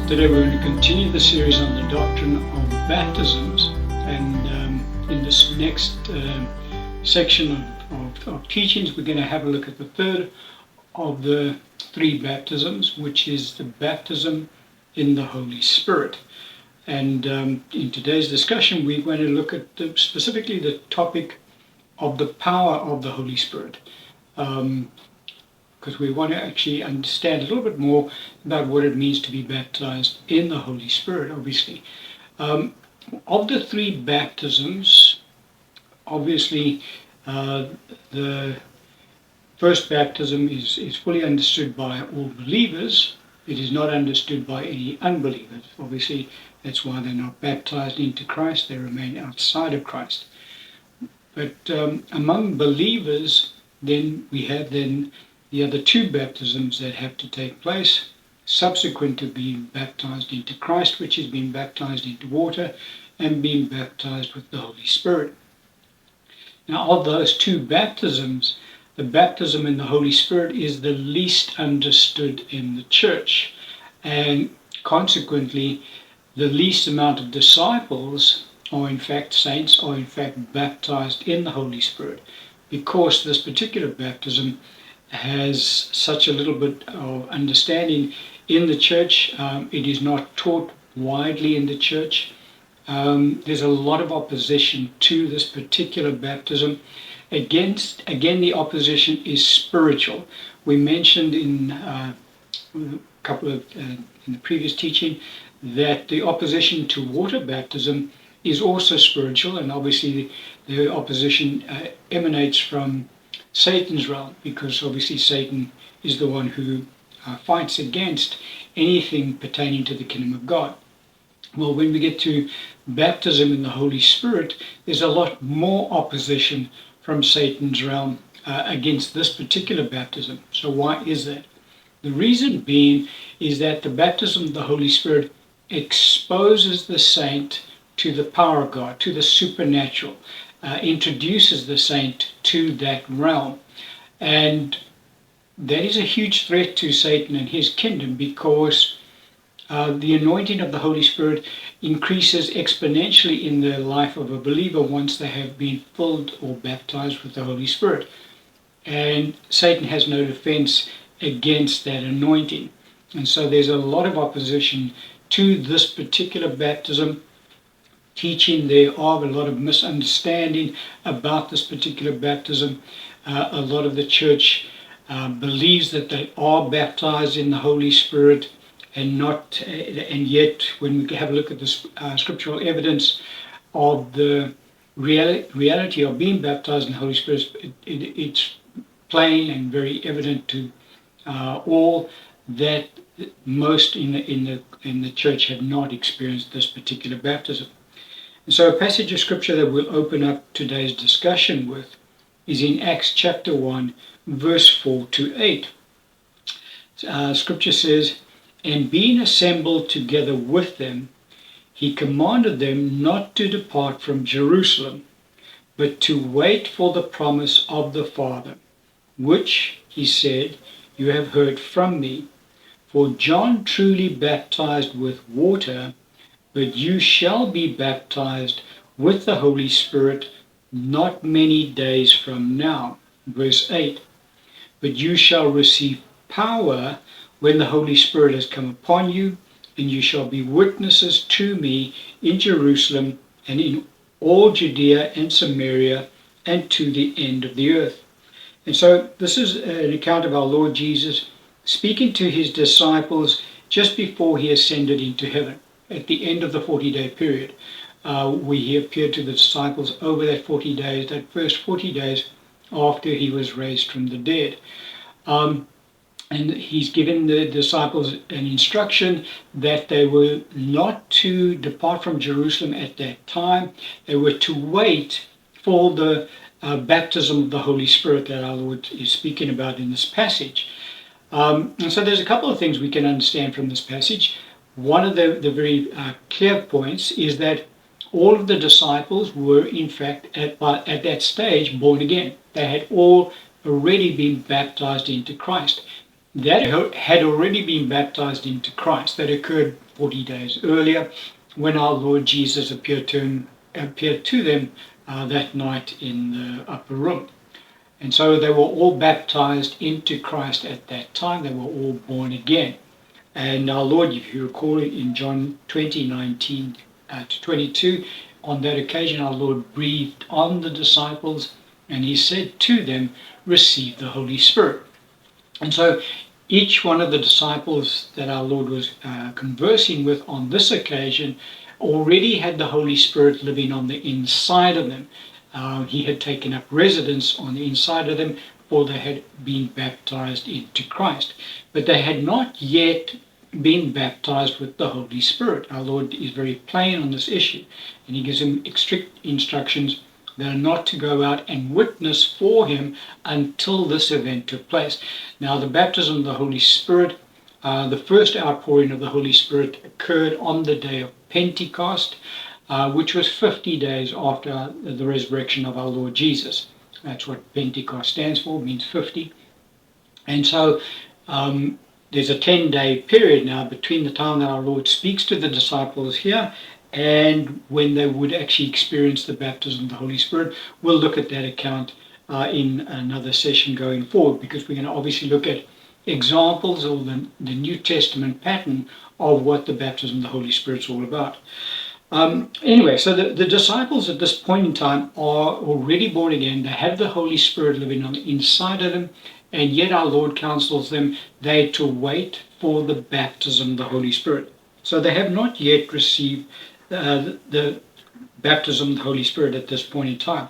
Today we're going to continue the series on the doctrine of baptisms, and in this next section of teachings we're going to have a look at the third of the three baptisms, which is the baptism in the Holy Spirit. And in today's discussion we're going to look at specifically the topic of the power of the Holy Spirit, because we want to actually understand a little bit more about what it means to be baptized in the Holy Spirit, obviously. Of the three baptisms, obviously, the first baptism is fully understood by all believers. It is not understood by any unbelievers. Obviously, that's why they're not baptized into Christ. They remain outside of Christ. But among believers, then we have the other two baptisms that have to take place subsequent to being baptized into Christ, which is being baptized into water and being baptized with the Holy Spirit. Now, of those two baptisms, the baptism in the Holy Spirit is the least understood in the church, and consequently the least amount of disciples, or in fact saints, are in fact baptized in the Holy Spirit, because this particular baptism has such a little bit of understanding in the church. It is not taught widely in the church. There's a lot of opposition to this particular baptism. Again, the opposition is spiritual. We mentioned in in the previous teaching that the opposition to water baptism is also spiritual, and obviously the opposition emanates from Satan's realm, because obviously Satan is the one who fights against anything pertaining to the kingdom of God. Well, when we get to baptism in the Holy Spirit, there's a lot more opposition from Satan's realm against this particular baptism. So why is that? The reason being is that the baptism of the Holy Spirit exposes the saint to the power of God, to the supernatural, introduces the saint to that realm. And that is a huge threat to Satan and his kingdom, because the anointing of the Holy Spirit increases exponentially in the life of a believer once they have been filled or baptized with the Holy Spirit. And Satan has no defense against that anointing. And so there's a lot of opposition to this particular baptism, teaching thereof, a lot of misunderstanding about this particular baptism. A lot of the church believes that they are baptized in the Holy Spirit, and yet when we have a look at the scriptural evidence of the reality of being baptized in the Holy Spirit, it's plain and very evident to all that most in the church have not experienced this particular baptism. And so a passage of scripture that we'll open up today's discussion with is in Acts chapter 1, verse 4 to 8. Scripture says, "And being assembled together with them, he commanded them not to depart from Jerusalem, but to wait for the promise of the Father, which, he said, you have heard from me. For John truly baptized with water, but you shall be baptized with the Holy Spirit not many days from now." Verse 8, "But you shall receive power when the Holy Spirit has come upon you, and you shall be witnesses to me in Jerusalem and in all Judea and Samaria and to the end of the earth." And so this is an account of our Lord Jesus speaking to his disciples just before he ascended into heaven, at the end of the 40-day period. He appeared to the disciples over that 40 days, that first 40 days after he was raised from the dead. And he's given the disciples an instruction that they were not to depart from Jerusalem at that time. They were to wait for the baptism of the Holy Spirit that our Lord is speaking about in this passage. And so there's a couple of things we can understand from this passage. One of the very clear points is that all of the disciples were in fact at that stage born again. They had all already been baptized into Christ. that had already been baptized into Christ. That occurred 40 days earlier when our Lord Jesus appeared to them that night in the upper room. And so they were all baptized into Christ at that time. They were all born again. And our Lord, if you recall it in John 20:19 to 22, on that occasion our Lord breathed on the disciples and he said to them, receive the Holy Spirit. And so each one of the disciples that our Lord was conversing with on this occasion already had the Holy Spirit living on the inside of them. He had taken up residence on the inside of them, for they had been baptized into Christ. But they had not yet been baptized with the Holy Spirit. Our Lord is very plain on this issue, and he gives them strict instructions that are not to go out and witness for him until this event took place. Now, the baptism of the Holy Spirit, the first outpouring of the Holy Spirit occurred on the day of Pentecost, which was 50 days after the resurrection of our Lord Jesus. That's what Pentecost stands for, means 50. And so there's a 10-day period now between the time that our Lord speaks to the disciples here and when they would actually experience the baptism of the Holy Spirit. We'll look at that account in another session going forward, because we're going to obviously look at examples of the New Testament pattern of what the baptism of the Holy Spirit is all about. Anyway, so the disciples at this point in time are already born again. They have the Holy Spirit living on the inside of them, and yet our Lord counsels them they to wait for the baptism of the Holy Spirit. So they have not yet received the baptism of the Holy Spirit at this point in time.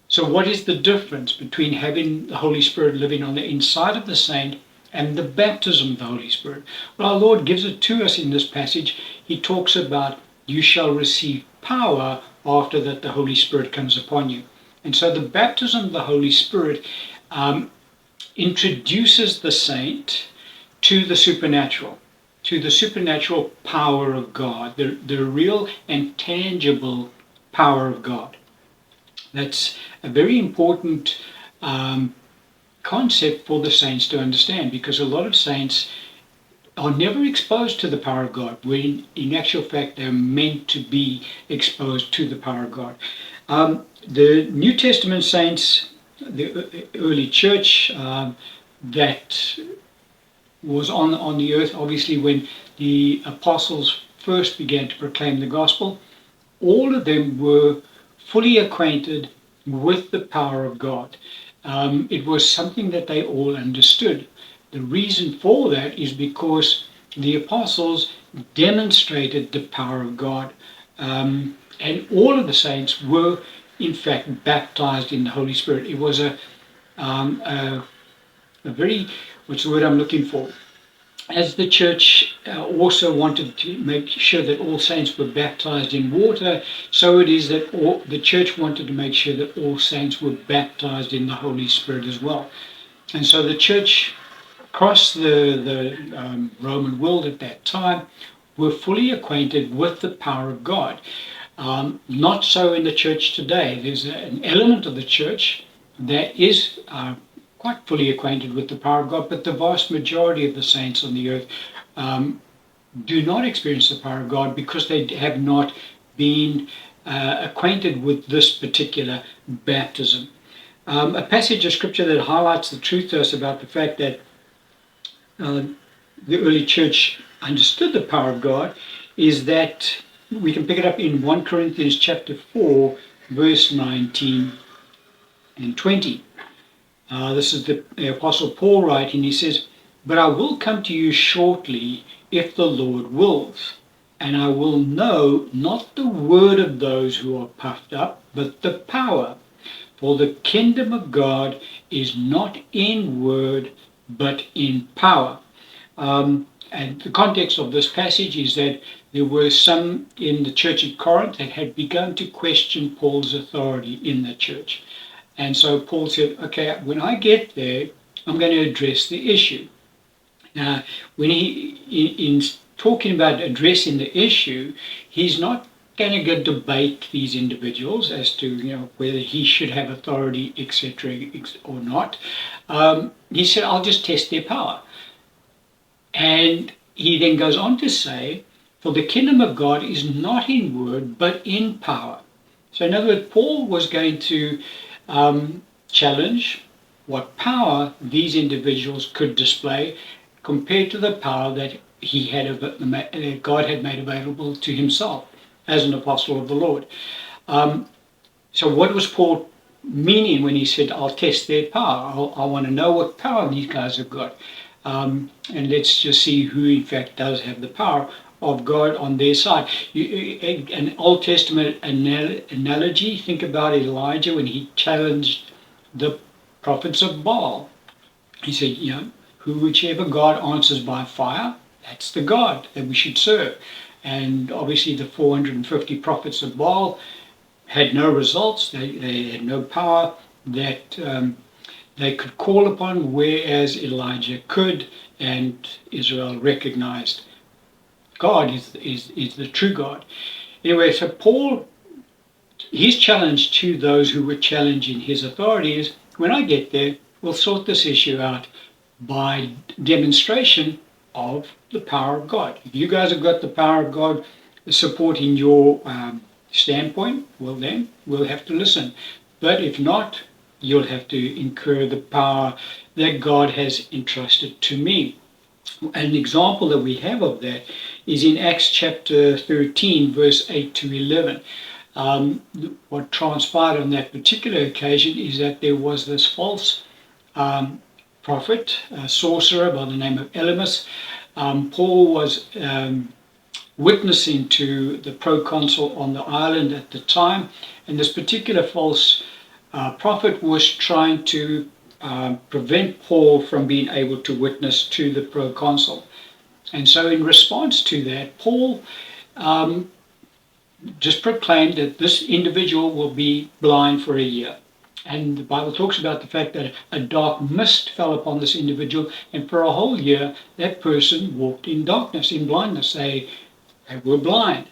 So what is the difference between having the Holy Spirit living on the inside of the saint and the baptism of the Holy Spirit? Well, our Lord gives it to us in this passage. He talks about, you shall receive power after that the Holy Spirit comes upon you. And so the baptism of the Holy Spirit introduces the saint to the supernatural power of God, the real and tangible power of God. That's a very important concept for the saints to understand, because a lot of saints are never exposed to the power of God, when in actual fact they're meant to be exposed to the power of God. The New Testament saints, the early church that was on the earth, obviously when the apostles first began to proclaim the gospel, all of them were fully acquainted with the power of God. It was something that they all understood. The reason for that is because the apostles demonstrated the power of God, and all of the saints were in fact baptized in the Holy Spirit. It was a very, what's the word I'm looking for? As the church also wanted to make sure that all saints were baptized in water, so it is that the church wanted to make sure that all saints were baptized in the Holy Spirit as well. And so the church across the Roman world at that time were fully acquainted with the power of God. Not so in the church today. There's an element of the church that is quite fully acquainted with the power of God, but the vast majority of the saints on the earth do not experience the power of God because they have not been acquainted with this particular baptism. A passage of scripture that highlights the truth to us about the fact that the early church understood the power of God is that we can pick it up in 1 Corinthians chapter 4, verse 19 and 20. This is the Apostle Paul writing. He says, "But I will come to you shortly, if the Lord wills, and I will know not the word of those who are puffed up, but the power. For the kingdom of God is not in word, but in power." And the context of this passage is that there were some in the church at Corinth that had begun to question Paul's authority in the church. And so Paul said, okay, when I get there, I'm going to address the issue. Now, when in talking about addressing the issue, he's not going to go debate these individuals as to whether he should have authority, etc., or not. He said, I'll just test their power. And he then goes on to say, for the kingdom of God is not in word, but in power. So in other words, Paul was going to challenge what power these individuals could display compared to the power that he had, God had made available to himself as an apostle of the Lord. So what was Paul meaning when he said, I'll test their power? I want to know what power these guys have got. And let's just see who in fact does have the power of God on their side. An Old Testament analogy, think about Elijah when he challenged the prophets of Baal. He said, whichever God answers by fire, that's the God that we should serve. And obviously the 450 prophets of Baal had no results. They had no power that they could call upon, whereas Elijah could, and Israel recognized God is the true God. Anyway, so Paul, his challenge to those who were challenging his authority is, when I get there, we'll sort this issue out by demonstration of the power of God. If you guys have got the power of God supporting your standpoint, well then, we'll have to listen. But if not, you'll have to incur the power that God has entrusted to me. An example that we have of that is in Acts chapter 13, verse 8 to 11. What transpired on that particular occasion is that there was this false prophet, sorcerer by the name of Elymas. Paul was witnessing to the proconsul on the island at the time, and this particular false prophet was trying to prevent Paul from being able to witness to the proconsul. And so in response to that, Paul just proclaimed that this individual will be blind for a year. And the Bible talks about the fact that a dark mist fell upon this individual, and for a whole year that person walked in darkness, in blindness. They were blind.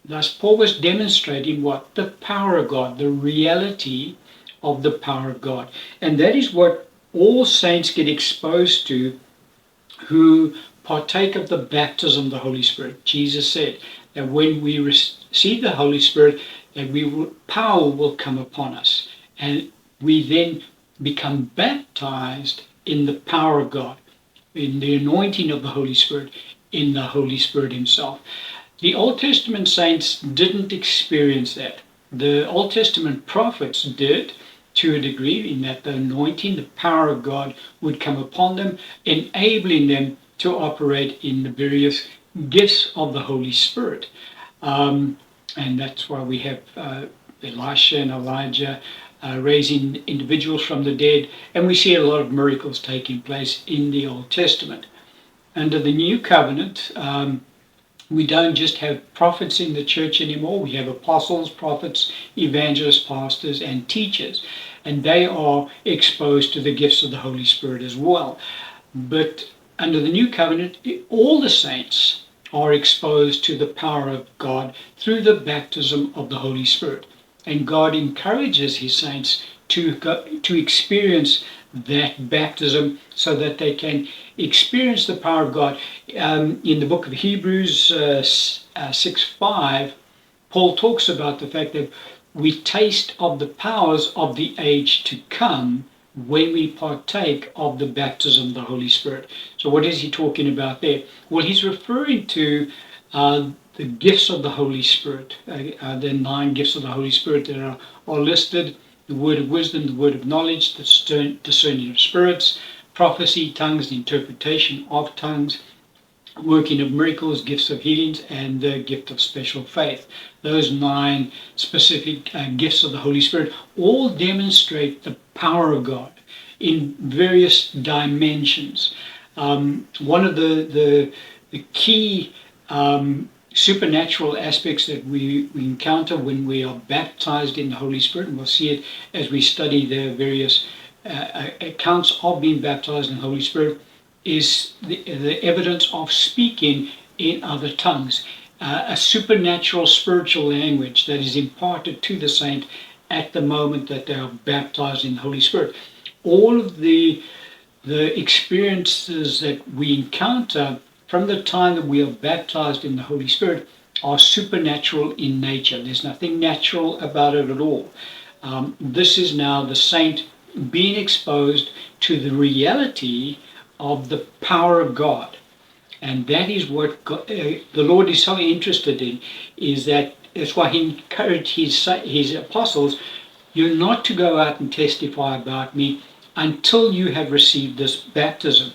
Thus Paul was demonstrating what? The power of God, the reality of the power of God. And that is what all saints get exposed to who partake of the baptism of the Holy Spirit. Jesus said that when we receive the Holy Spirit, that power will come upon us. And we then become baptized in the power of God, in the anointing of the Holy Spirit, in the Holy Spirit himself. The Old Testament saints didn't experience that. The Old Testament prophets did, to a degree, in that the anointing, the power of God would come upon them, enabling them to operate in the various gifts of the Holy Spirit. And that's why we have Elisha and Elijah raising individuals from the dead, and we see a lot of miracles taking place in the Old Testament. Under the New Covenant, we don't just have prophets in the church anymore. We have apostles, prophets, evangelists, pastors, and teachers, and they are exposed to the gifts of the Holy Spirit as well. But under the New Covenant, all the saints are exposed to the power of God through the baptism of the Holy Spirit. And God encourages his saints to experience that baptism so that they can experience the power of God. In the book of Hebrews 6:5, Paul talks about the fact that we taste of the powers of the age to come when we partake of the baptism of the Holy Spirit. So what is he talking about there? Well, he's referring to the gifts of the Holy Spirit, the 9 gifts of the Holy Spirit that are listed: the word of wisdom, the word of knowledge, the discerning of spirits, prophecy, tongues, the interpretation of tongues, working of miracles, gifts of healings, and the gift of special faith. Those 9 specific gifts of the Holy Spirit all demonstrate the power of God in various dimensions. One of the key supernatural aspects that we encounter when we are baptized in the Holy Spirit, and we'll see it as we study the various accounts of being baptized in the Holy Spirit, is the evidence of speaking in other tongues, a supernatural spiritual language that is imparted to the saint at the moment that they are baptized in the Holy Spirit. All of the the experiences that we encounter from the time that we are baptized in the Holy Spirit are supernatural in nature. There's nothing natural about it at all. This is now the saint being exposed to the reality of the power of God. And that is what God, the Lord is so interested in, is that that's why he encouraged his apostles, you're not to go out and testify about me until you have received this baptism.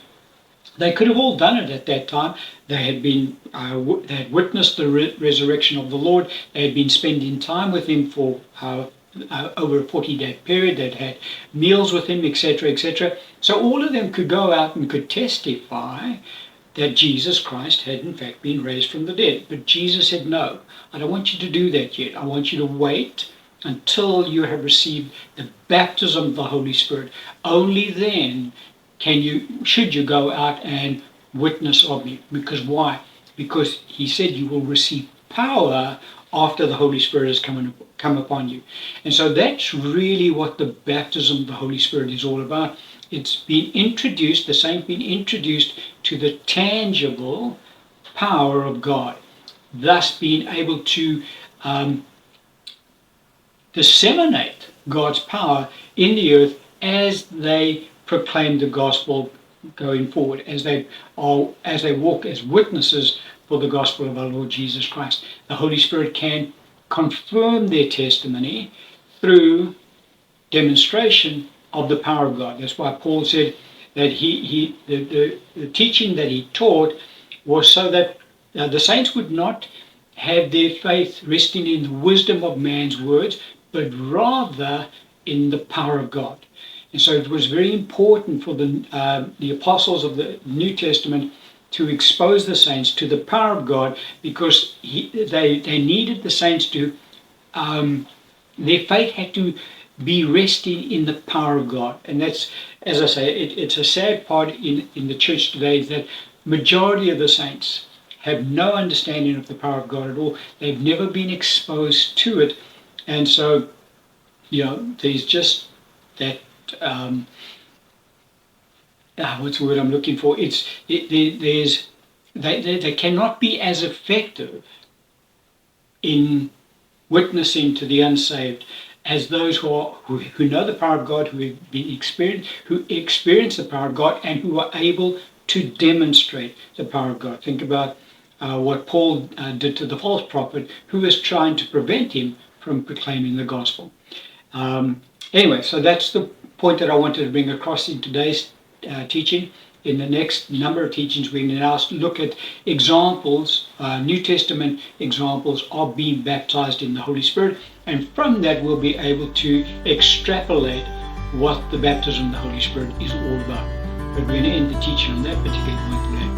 They could have all done it at that time. They had been, they had witnessed the resurrection of the Lord. They had been spending time with him for over a 40-day period. They'd had meals with him, etc., etc. So all of them could go out and could testify that Jesus Christ had in fact been raised from the dead. But Jesus said, no, I don't want you to do that yet. I want you to wait until you have received the baptism of the Holy Spirit. Only then should you go out and witness of me. Because why? Because he said you will receive power after the Holy Spirit has come upon you. And so that's really what the baptism of the Holy Spirit is all about. It's been introduced, the saint been introduced to the tangible power of God, thus being able to disseminate God's power in the earth as they proclaim the gospel going forward, as they walk as witnesses for the gospel of our Lord Jesus Christ. The Holy Spirit can confirm their testimony through demonstration of the power of God. That's why Paul said that the teaching that he taught was so that the saints would not have their faith resting in the wisdom of man's words, but rather in the power of God. And so it was very important for the apostles of the New Testament to expose the saints to the power of God, because they needed the saints to, their faith had to be resting in the power of God. And that's, as I say, it's a sad part in the church today, is that majority of the saints have no understanding of the power of God at all. They've never been exposed to it. And so, there's just that, what's the word I'm looking for? They cannot be as effective in witnessing to the unsaved as those who know the power of God, who experience the power of God, and who are able to demonstrate the power of God. Think about what Paul did to the false prophet who was trying to prevent him from proclaiming the gospel. Anyway, so that's the point that I wanted to bring across in today's teaching. In the next number of teachings, we're going to now look at examples, New Testament examples of being baptized in the Holy Spirit, and from that we'll be able to extrapolate what the baptism of the Holy Spirit is all about. But we're going to end the teaching on that particular point today.